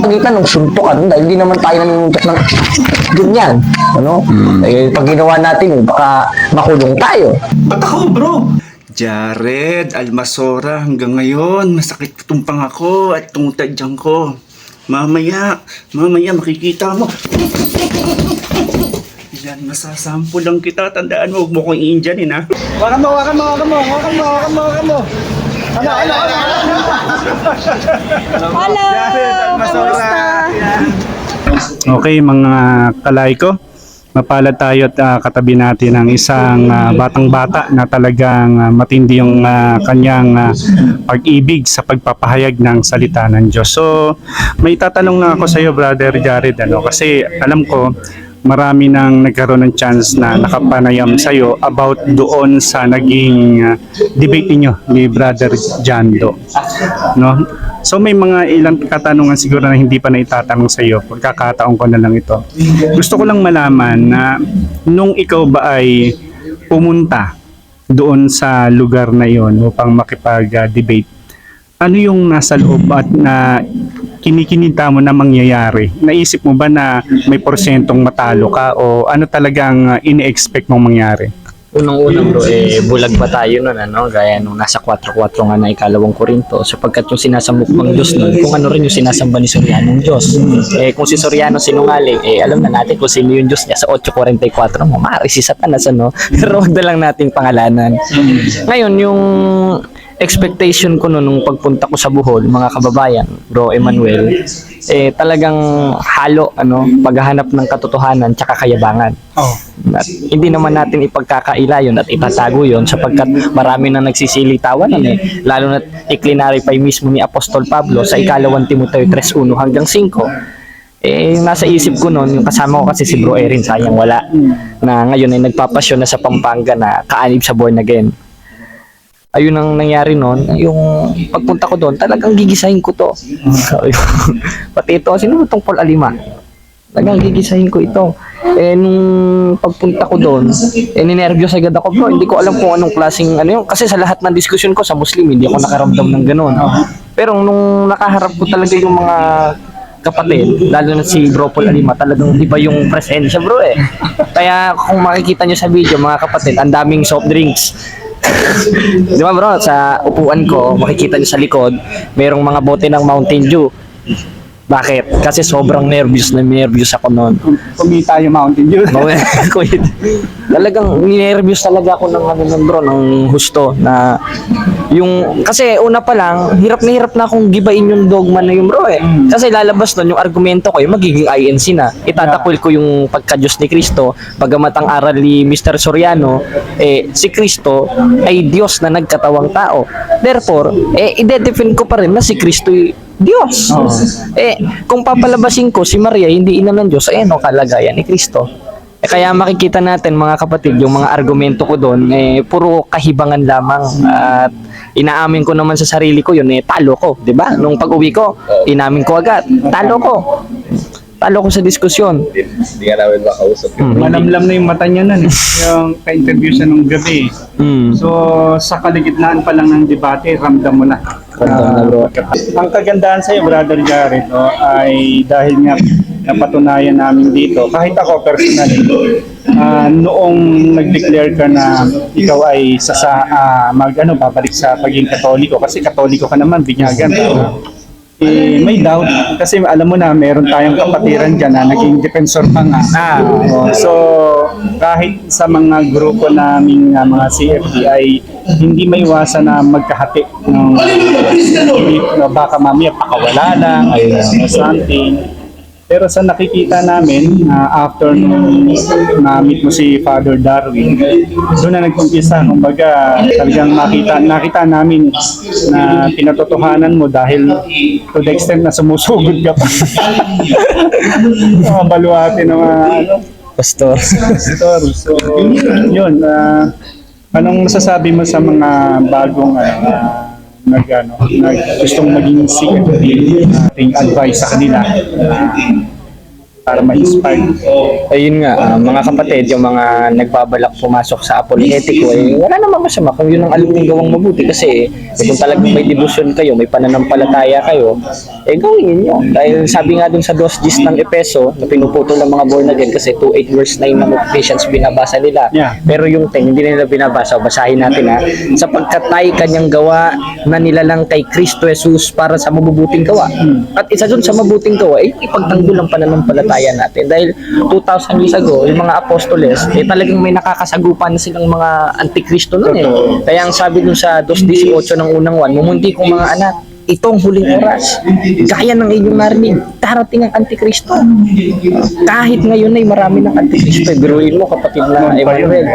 pamamagitan ng suntukan dahil hindi naman tayo nanununtok ng ganyan. Ano? Eh, pag ginawa natin, baka makulong tayo. Ba't ako, bro? Jared Almasora, hanggang ngayon, masakit tumpang ako at tungtadyang ko. Mamaya makikita mo. Yan, masasample lang kita. Tandaan mo, huwag mo kong iinjanin, ha? Wakan mo. Hello! Kamusta? Okay, mga kalay ko. Mapalad tayo at katabi natin ang isang batang-bata na talagang matindi yung kanyang pag-ibig sa pagpapahayag ng salita ng Diyos. So, may tatanong na ako sa iyo, Brother Jared, kasi alam ko marami nang nagkaroon ng chance na nakapanayam sa iyo about doon sa naging debate niyo ni Brother Jando. No? So may mga ilang katanungan siguro na hindi pa na itatanong sa iyo. Pagkakataon ko na lang ito. Gusto ko lang malaman na nung ikaw ba ay pumunta doon sa lugar na iyon upang makipag-debate, ano yung nasa loob at na kinikinita mo na mangyayari? Naisip mo ba na may porsyentong matalo ka o ano talagang ini-expect mong mangyari? Unang-unang bro, bulag pa tayo nun, gaya nung nasa 4-4 nga na ikalawang Korinto, sapagkat yung sinasambok ng Diyos nun, kung ano rin yung sinasamba ni Soriano ng Diyos. Kung si Soriano sinungaling, alam na natin kung sino yung Diyos niya sa 8:44, mamari si Satanas, pero wag na lang nating pangalanan. Ngayon, yung expectation ko nung pagpunta ko sa Bohol, mga kababayan, bro Emmanuel, talagang halo, paghahanap ng katotohanan tsaka kayabangan. At hindi naman natin ipagkakaila yun at itatago yun sapagkat marami na nagsisilitawan lalo na i-clarify mismo ni Apostol Pablo sa ikalawang Timoteo 3:1 hanggang 5. Nasa isip ko noon, yung kasama ko kasi si Bro Erin, sayang wala, na ngayon ay nagpapasyon na sa Pampanga na kaanib sa born again. Ayun ang nangyari noon, yung pagpunta ko doon, talagang gigisahin ko to. Pati ito, sino itong Paul Alima? Talagang gigisahin ko ito. Nung pagpunta ko doon, ninervyos agad ako, bro. Hindi ko alam kung anong klaseng yun. Kasi sa lahat ng diskusyon ko sa Muslim, hindi ako nakaramdam ng gano'n. Pero nung nakaharap ko talaga yung mga kapatid, lalo na si Bro Paul Alima, talagang iba yung presensya, bro Kaya kung makikita nyo sa video, mga kapatid, ang daming soft drinks. Di ba bro, sa upuan ko, makikita niyo sa likod, mayroong mga bote ng Mountain Dew. Bakit? Kasi sobrang nervous ako noon. Kumita yung Mountain Dew. Talagang nervous talaga ako ng bro, ng husto na yung, kasi una pa lang, hirap na akong gibain yung dogma na yung bro Kasi lalabas nun yung argumento ko, yung magiging INC na. Itatakwil ko yung pagka-Diyos ni Kristo, bagamat ang aral ni Mr. Soriano, si Kristo ay Diyos na nagkatawang tao. Therefore, i-defend ko pa rin na si Kristo Diyos. Kung papalabasin ko si Maria hindi ina ng Diyos, ano kalagayan ni Kristo? Kaya makikita natin mga kapatid, yung mga argumento ko doon, puro kahibangan lamang. At inaamin ko naman sa sarili ko yun, talo ko, di ba? Nung pag-uwi ko, inamin ko agad, talo ko sa diskusyon. Hindi ka namin makausap. Malamlam na yung mata niya nun yung ka-interview siya nung gabi. So, sa kaligitnaan pa lang ng debate, ramdam mo na. Ang kagandahan sa iyo, Brother Jared, ay dahil nga napatunayan namin dito, kahit ako personally, noong nag-declare ka na ikaw ay babalik sa pagiging Katoliko, kasi Katoliko ka naman, binyagan. May doubt kasi alam mo na meron tayong kapatiran dyan na naging defensor pa nga. So kahit sa mga grupo naming mga CFD ay hindi maiwasan na magkahati ng baka mamaya pakawala lang or something. Pero sa nakikita namin, after na-meet mo si Father Darwin, doon na nag-umpisa. Kumbaga, talagang nakita namin na pinatotohanan mo dahil to the extent na sumusugod ka pa. Mga baluarte ng mga Pastor. So, yun. Anong masasabi mo sa mga bagong gustong maging CFD, ating advice sa kanila? para ma-inspire. Ayun nga, mga kapatid, yung mga nagbabalak pumasok sa apologetico, wala namang masama kung yun ang alam yung gawang mabuti kasi kung talagang may devotion kayo, may pananampalataya kayo, gawin niyo. Dahil sabi nga dun sa 2:10 ng Epeso, na pinuputol ng mga born again kasi 2:8 verse 9 ng Ephesians binabasa nila. Yeah. Pero yung 10, hindi nila binabasa. Basahin natin sapagkat tayo kanyang gawa na nilalang kay Kristo Jesus para sa mabubuting gawa. At isa dun sa mabuting gawa, ipagtanggol ang pananampalataya natin. Dahil 2,000 years ago, yung mga apostoles, talagang may nakakasagupan na silang mga antikristo nun Kaya ang sabi dun sa 2:18 ng unang 1, mumunti kong mga anak, itong huling oras, gaya ng inyong narinig, darating ang Antikristo. Kahit ngayon ay marami ng Antikristo. Biruin mo kapatid na Emmanuel.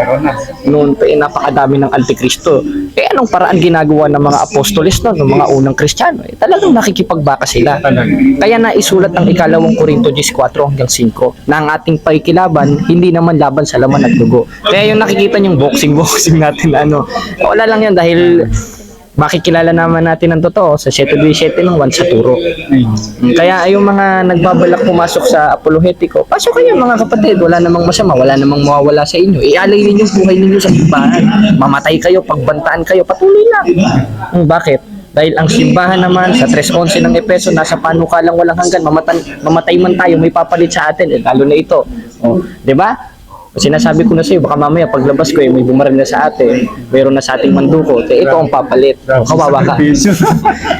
Noon pa napakadami ng Antikristo. Anong paraan ginagawa ng mga apostoles noon, ng mga unang Kristiyano? Talagang nakikipagbaka sila. Kaya naisulat ang 2 Korinto 10:4-5 na ang ating pakikilaban, hindi naman laban sa laman at dugo. Kaya yung nakikita niyong boxing natin, wala lang yan dahil makikilala naman natin ang totoo sa 7:7 ng 1 sa turo. Kaya yung mga nagbabalak pumasok sa apologetico, pasok kayo mga kapatid, wala namang masama, wala namang mawawala sa inyo. Ialay ninyo yung buhay ninyo sa simbahan. Mamatay kayo, pagbantaan kayo, patuloy lang. Bakit? Dahil ang simbahan naman sa 3:11 ng Epeso, nasa panukalang walang hanggan, mamatay man tayo, may papalit sa atin, lalo na ito. Di ba? Sinasabi ko na sa'yo, baka mamaya paglabas ko may bumaril na sa atin, mayroon na sa ating manduko, ito ang papalit. Kawawa ka.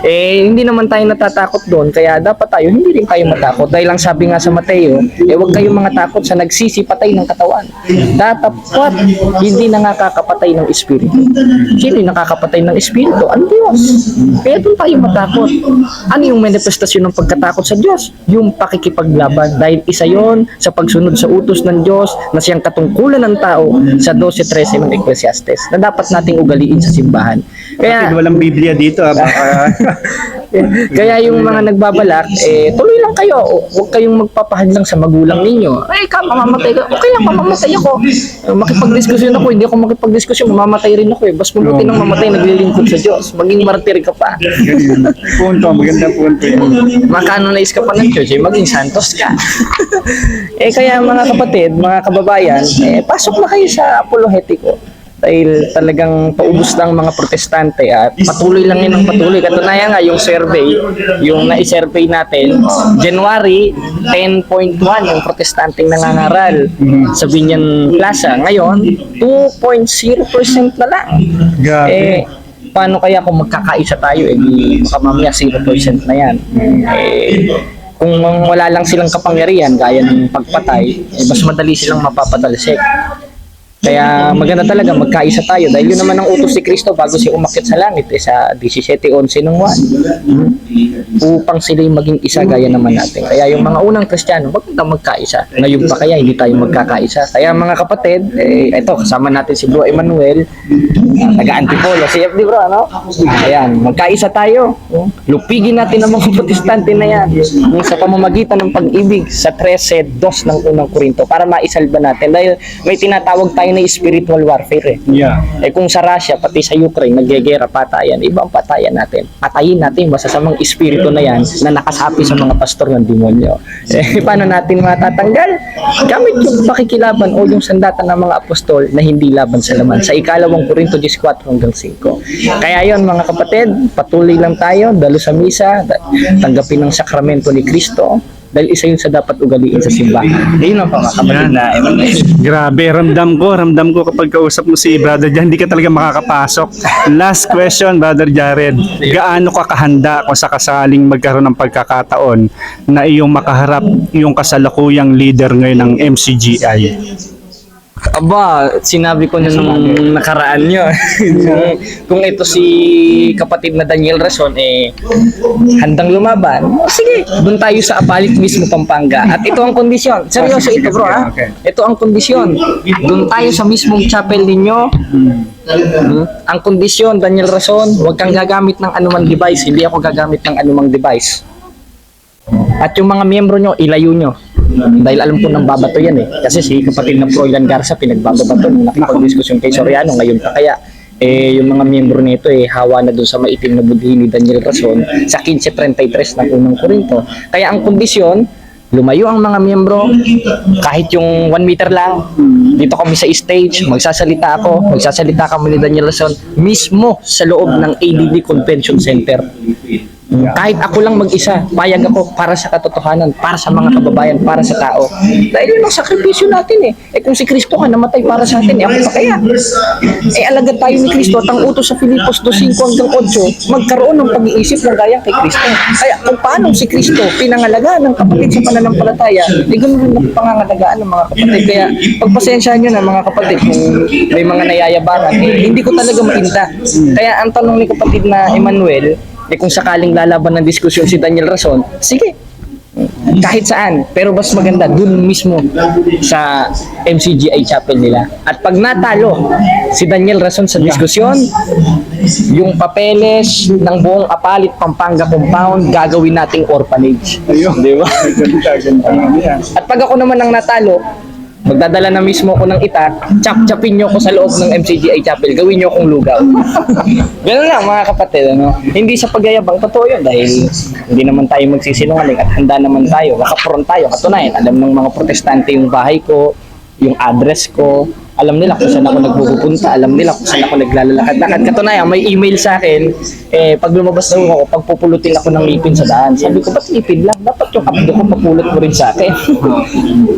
Hindi naman tayo natatakot doon, kaya dapat tayo, hindi rin tayo matakot. Dahil ang sabi nga sa Mateo, huwag kayong mga takot sa nagsisipatay ng katawan. Datapwat, hindi nakakapatay ng espiritu. Sino yung nakakapatay ng espiritu? Ang Diyos. Kaya doon tayo matakot. Ano yung manifestasyon ng pagkatakot sa Diyos? Yung pakikipaglaban. Dahil isa yon sa pagsunod sa utos ng Diyos na siyang katungkulan ng tao sa 12:13 ng Ecclesiastes na dapat nating ugaliin sa simbahan. Kaya Walang Biblia dito. Baka... kaya yung mga nagbabalak, tuloy lang kayo. Huwag kayong magpapahal lang sa magulang ninyo. Mamamatay ka. Okay lang, mamamatay ako. Makipagdiskusyon ako. Hindi ako makipagdiskusyon. Mamamatay rin ako. Bas mabuti nang mamatay, naglilingkod sa Diyos. Maging martir ka pa. punto, magandang punto yun. Makanonize ka pa ng church, maging santos ka. Kaya mga kapatid, mga kababayan, pasok na kayo sa apologetico. Dahil talagang paubos lang mga protestante at patuloy lang yun ang patuloy. Katunayan nga yung survey, yung na-survey natin, January 10.1 yung protestanteng nangangaral sa Binyan Plaza. Ngayon, 2.0% na lang. Grabe. Paano kaya kung magkakaisa tayo, baka mamaya 0% na yan. Kung wala lang silang kapangyarihan, gaya ng pagpatay, mas madali silang mapapatalsik. Kaya maganda talaga magkaisa tayo dahil yun naman ang utos ni Kristo bago siya umakyat sa langit sa 17:11 ng 1 upang sila'y maging isa gaya naman natin. Kaya yung mga unang Kristiyano magkaisa. Ngayon pa kaya hindi tayo magkakaisa. Kaya mga kapatid, ito kasama natin si Bro Emmanuel, taga-Antipolo, CFD bro, Ayan, magkaisa tayo. Lupigin natin ang mga protestante na yan sa pamamagitan ng pag-ibig sa 13:2 ng unang Korinto para maisalba natin dahil may tinatawag tayo na spiritual warfare. Yeah. Kung sa Russia, pati sa Ukraine, naggegera patayan, ibang patayan natin. Patayin natin masasamang espiritu na yan na nakasapi sa mga pastor ng demonyo. Paano natin matatanggal? Gamit yung pakikilaban o yung sandata ng mga apostol na hindi laban sa laman. Sa 2 Korinto 10:4-5. Kaya yon mga kapatid, patuloy lang tayo, dalo sa misa, tanggapin ng sakramento ni Kristo. Dahil isa yun sa dapat ugaliin sa simbahan. Yun ang mga kapatid na Emmanuel. Grabe, ramdam ko kapag kausap mo si Brother Jan, hindi ka talaga makakapasok. Last question, Brother Jared. Gaano ka kahanda kung sakasaling magkaroon ng pagkakataon na iyong makaharap yung kasalukuyang leader ngayon ng MCGI? Aba, sinabi ko na nung nakaraan nyo. Kung ito si kapatid na Daniel Rason, handang lumaban. Sige, doon tayo sa Apalit mismo, Pampanga. At ito ang kondisyon. Seryoso ito bro, ha? Ito ang kondisyon. Doon tayo sa mismong chapel ninyo. Ang kondisyon, Daniel Rason, huwag kang gagamit ng anumang device. Hindi ako gagamit ng anumang device. At yung mga miyembro nyo, ilayo nyo. Dahil alam ko nang babato yan Kasi si kapatid na Froilan Garza pinagbabato nung nakipag-diskusyon kay Soriano ngayon pa kaya. Yung mga miyembro nito hawa na doon sa maitim na budhi ni Daniel Rason sa 15:33 ng unang Korinto. Kaya ang kondisyon, lumayo ang mga miyembro, kahit yung 1 meter lang, dito kami sa stage, magsasalita kami ni Daniel Rason, mismo sa loob ng ADB Convention Center. Kahit ako lang mag-isa, payag ako para sa katotohanan, para sa mga kababayan, para sa tao. Dahil yun ang sakripisyo natin eh. Eh kung si Kristo ka namatay para sa atin, eh ako pa kaya? Eh alagad tayo ni Kristo at ang utos sa Filipos 2:5 hanggang 8, magkaroon ng pag-iisip ng gaya kay Kristo. Kaya kung paano si Kristo pinangalagaan ng kapatid sa pananampalataya, eh ganoon rin ang pangangalagaan ng mga kapatid. Kaya pagpasensyahan nyo na mga kapatid kung may mga nayayabangan, eh hindi ko talaga mainta. Kaya ang tanong ni kapatid na Emmanuel, eh kung sakaling lalaban ng diskusyon si Daniel Rason, sige, kahit saan, pero mas maganda dun mismo sa MCGI Chapel nila. At pag natalo si Daniel Rason sa diskusyon, yung papeles ng buong Apalit Pampanga compound gagawin nating orphanage. Ayun. Di ba? Ganda. Yan. At pag ako naman ang natalo, magdadala na mismo ako ng itak, chap-chapin nyo ko sa loob ng MCGI Chapel, gawin nyo akong lugaw. Ganun lang mga kapatid, ano? Hindi sa pagyayabang, totoo yun dahil hindi naman tayo magsisinungaling at handa naman tayo, nakapuron tayo. Katunayan, alam ng mga protestante yung bahay ko, yung address ko, alam nila kung saan ako nagpupunta, alam nila kung saan ako naglalakad-lakad. Katunayan, may email sa akin, pag lumabas daw ako, pagpupulutin ako ng ngipin sa daan. Sabi ko, ba't ngipin lang? Dapat yung kapdo ko papulot mo rin sa akin.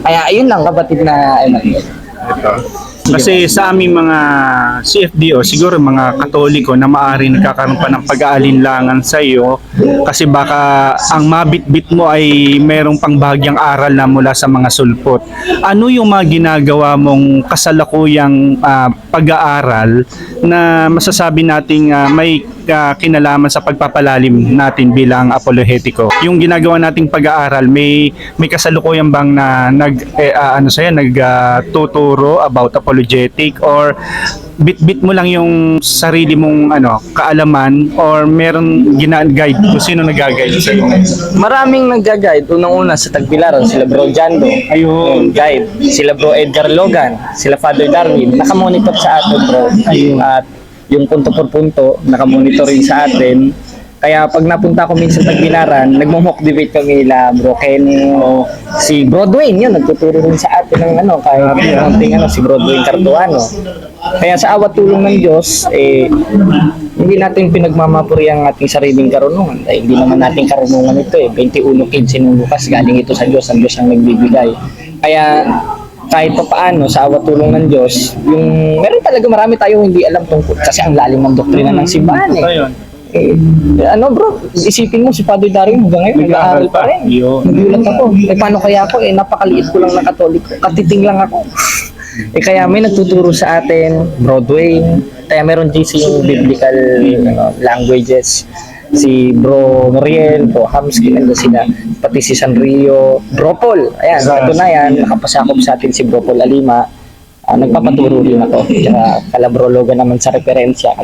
Kaya ayun lang kapatid na Kasi sa aming mga CFDO, siguro mga Katoliko na maaari nagkakaroon pa ng pag-aalinlangan sa iyo kasi baka ang mabitbit mo ay merong pangbahagyang aral na mula sa mga sulpot. Ano yung mga ginagawa mong kasalukuyang pag-aaral na masasabi nating may kinalaman sa pagpapalalim natin bilang apolohetiko? Yung ginagawa nating pag-aaral, may kasalukuyan bang na nagtuturo about apologetic or bit-bit mo lang yung sarili mong kaalaman or meron gina-guide kung sino nag-guide sa iyo? Maraming nag-guide. Unang-una sa Tagbilaran, sila Bro Jando. Ayun. Guide. Sila Bro Edgar Logan. Sila Father Darwin. Nakamonitor sa atin, bro. Ayun. At yung punto por punto, nakamonitor rin sa atin. Kaya pag napunta ko minsan sa Tagbilaran, nagmo-mock debate kami nila Bro Ken, si Bro Dwayne, yun, nagtuturo rin sa atin ng kahit konting si Bro Dwayne Cartuano. Kaya sa awat tulong ng Diyos, hindi natin pinagmamapuri ang ating sariling karunungan. Dahil hindi naman natin karunungan ito 21:15 ng bukas, galing ito sa Diyos, ang Diyos ang nagbibigay. Kaya kahit pa paano sa awat tulong ng Diyos, meron talaga marami tayong hindi alam tungkol kasi ang lalim ng doktrina ng simbahan bro, isipin mo si Father Darwin hanggang ngayon nag-aaral pa rin. Nagulat ako. Paano kaya ako? Napakaliit ko lang na Katoliko. Katiting lang ako. Kaya may nagtuturo sa atin, Bro Dwayne. Kaya meron GC yung biblical languages. Si Bro Noriel, Bro Hamsky, nandun sila. Pati si Sanrio, Bro Paul. Ayan, katunayan, nakapasakop sa atin si Bro Paul Alima. Nagpapaturo rin ako. Tsaka Calabro Logan naman sa referensya.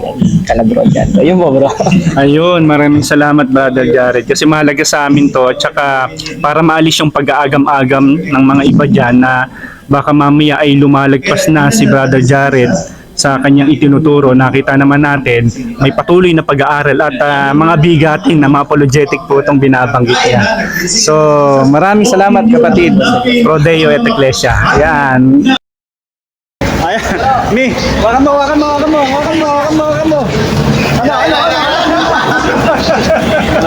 Calabro dyan. So, yun mo bro. Ayun, maraming salamat Brother Jared. Kasi mahalaga sa amin to. Tsaka para maalis yung pag-aagam-agam ng mga iba dyan na baka mamaya ay lumalagpas na si Brother Jared sa kanyang itinuturo. Nakita naman natin may patuloy na pag-aaral at mga bigatin na mga apologetic po itong binabanggit niya. So maraming salamat kapatid Pro Deo et Ecclesia. Ayan. Ayan. Mi, wakan mo.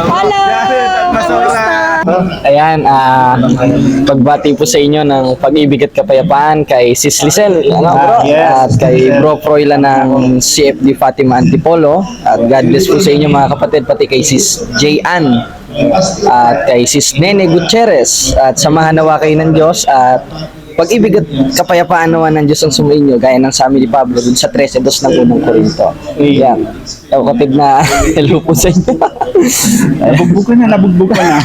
Hello! Kamusta? Ayan, pagbati po sa inyo ng pag-ibig at kapayapaan kay Sis Lisel, bro? Yes. At kay Bro Froila ng CFD Fatima Antipolo. At God bless po sa inyo mga kapatid, pati kay Sis J.Ann at kay Sis Nene Gutierrez. At samahan nawa kayo ng Diyos at pag-ibig at kapayapaan naman ng Diyos ang sumainyo gaya ng sa amin ni Pablo dun sa 13:2 ng unang Korinto. Yan. Kapatid na hello po sa inyo. Nabugbog ka na.